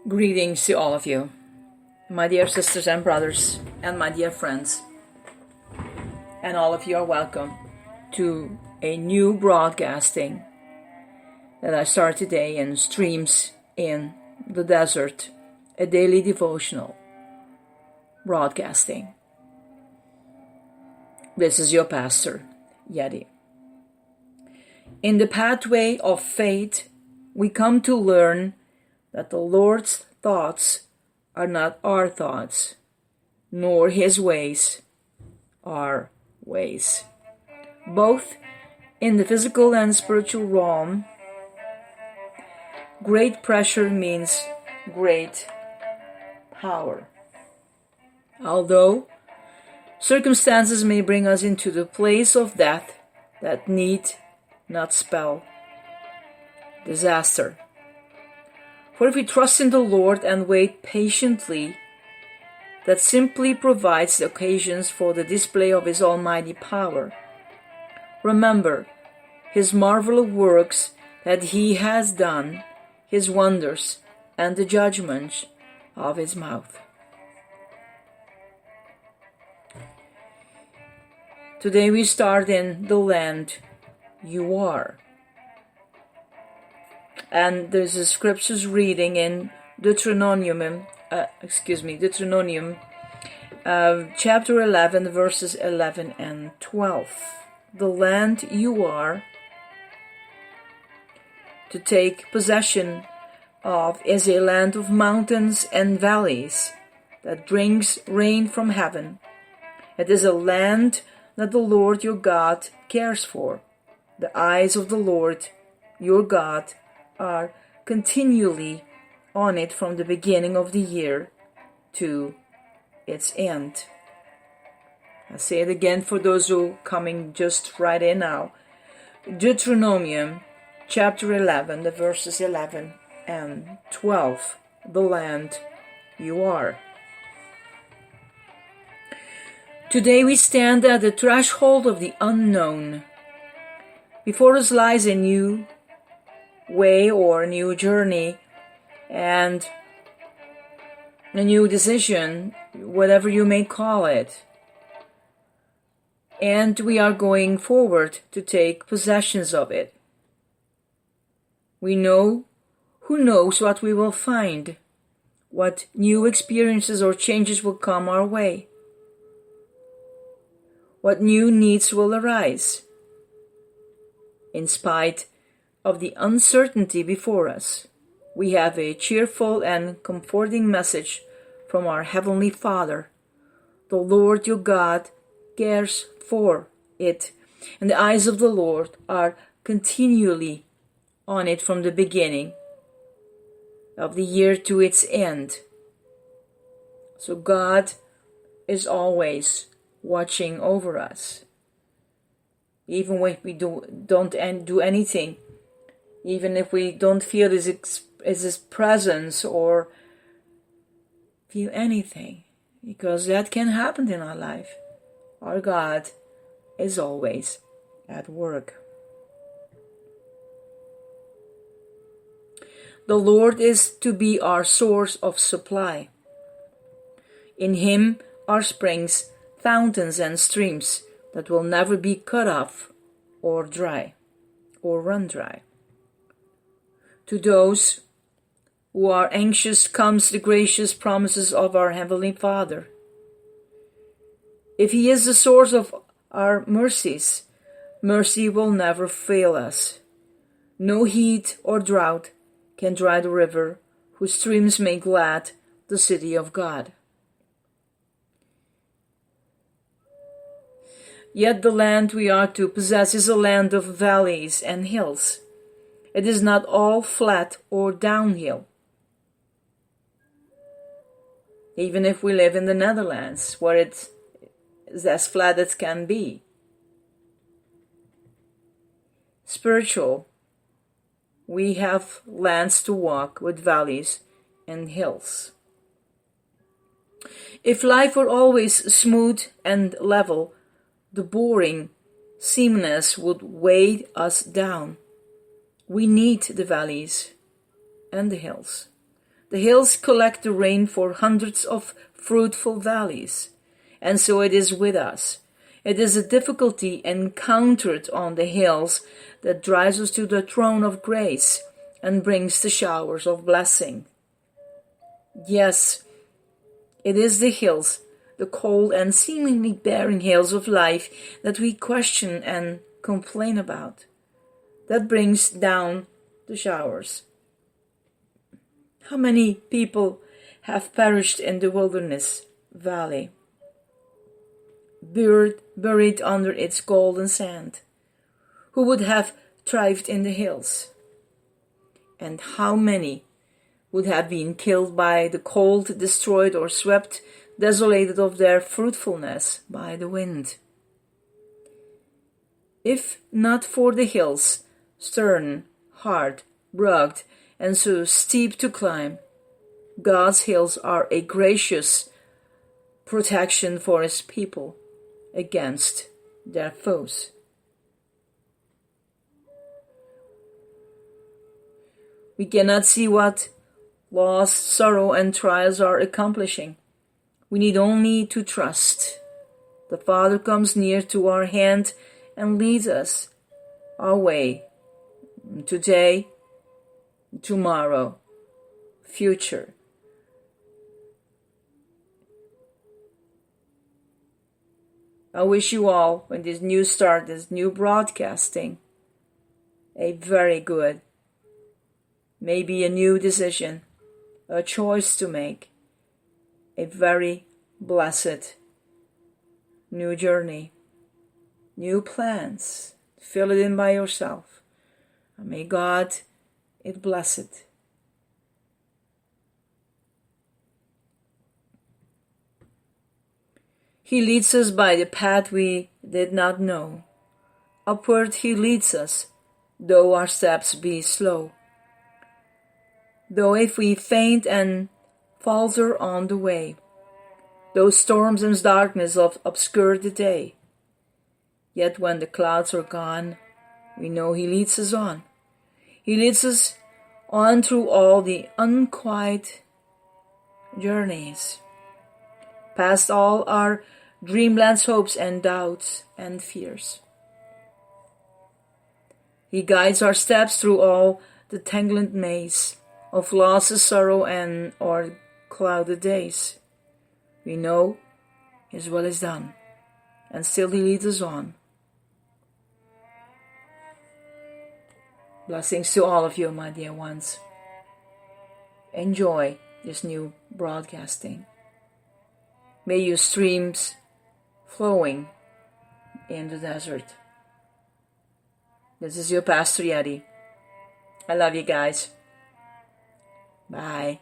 Greetings to all of you, my dear sisters and brothers, and my dear friends. And all of you are welcome to a new broadcasting that I start today in Streams in the Desert, a daily devotional broadcasting. This is your pastor, Yeti. In the pathway of faith, we come to learn that the Lord's thoughts are not our thoughts, nor His ways our ways. Both in the physical and spiritual realm, great pressure means great power. Although circumstances may bring us into the place of death, that need not spell disaster. For if we trust in the Lord and wait patiently, that simply provides the occasions for the display of His almighty power. Remember His marvelous works that He has done, His wonders, and the judgments of His mouth. Today we start in the land you are. And there's a scriptures reading in Deuteronomium chapter 11, verses 11 and 12. The land you are to take possession of is a land of mountains and valleys that drinks rain from heaven. It is a land that the Lord your God cares for. The eyes of the Lord your God are continually on it from the beginning of the year to its end. I'll say it again for those who are coming just right in now. Deuteronomium chapter 11, the verses 11 and 12. The land you are. Today we stand at the threshold of the unknown. Before us lies a new way or a new journey and a new decision, whatever you may call it. And we are going forward to take possessions of it. We know who knows what we will find, what new experiences or changes will come our way, what new needs will arise. In spite of the uncertainty before us, we have a cheerful and comforting message from our Heavenly Father. The Lord your God cares for it, and the eyes of the Lord are continually on it from the beginning of the year to its end. So God is always watching over us. Even when we don't do anything, even if we don't feel His presence or feel anything, because that can happen in our life. Our God is always at work. The Lord is to be our source of supply. In Him are springs, fountains, and streams that will never be cut off or dry or run dry. To those who are anxious comes the gracious promises of our Heavenly Father. If He is the source of our mercies, mercy will never fail us. No heat or drought can dry the river, whose streams make glad the city of God. Yet the land we are to possess is a land of valleys and hills. It is not all flat or downhill. Even if we live in the Netherlands, where it is as flat as can be. Spiritual, we have lands to walk with valleys and hills. If life were always smooth and level, the boring sameness would weigh us down. We need the valleys and the hills. The hills collect the rain for hundreds of fruitful valleys, and so it is with us. It is a difficulty encountered on the hills that drives us to the throne of grace and brings the showers of blessing. Yes, it is the hills, the cold and seemingly barren hills of life that we question and complain about, that brings down the showers. How many people have perished in the wilderness valley, buried under its golden sand, who would have thrived in the hills? And how many would have been killed by the cold, destroyed, or swept, desolated of their fruitfulness by the wind? If not for the hills, stern, hard, rugged, and so steep to climb, God's hills are a gracious protection for his people against their foes. We cannot see what loss, sorrow, and trials are accomplishing. We need only to trust. The Father comes near to our hand and leads us our way today, tomorrow, future. I wish you all, in this new start, this new broadcasting, a very good, maybe a new decision, a choice to make, a very blessed new journey, new plans. Fill it in by yourself. And may God it bless it. He leads us by the path we did not know. Upward he leads us, though our steps be slow. Though if we faint and falter on the way, though storms and darkness obscure the day, yet when the clouds are gone, we know he leads us on. He leads us on through all the unquiet journeys, past all our dreamlands, hopes, and doubts and fears. He guides our steps through all the tangled maze of losses, sorrow, and or clouded days. We know his will is done, and still he leads us on. Blessings to all of you, my dear ones. Enjoy this new broadcasting. May your streams flowing in the desert. This is your Pastor Yeti. I love you guys. Bye.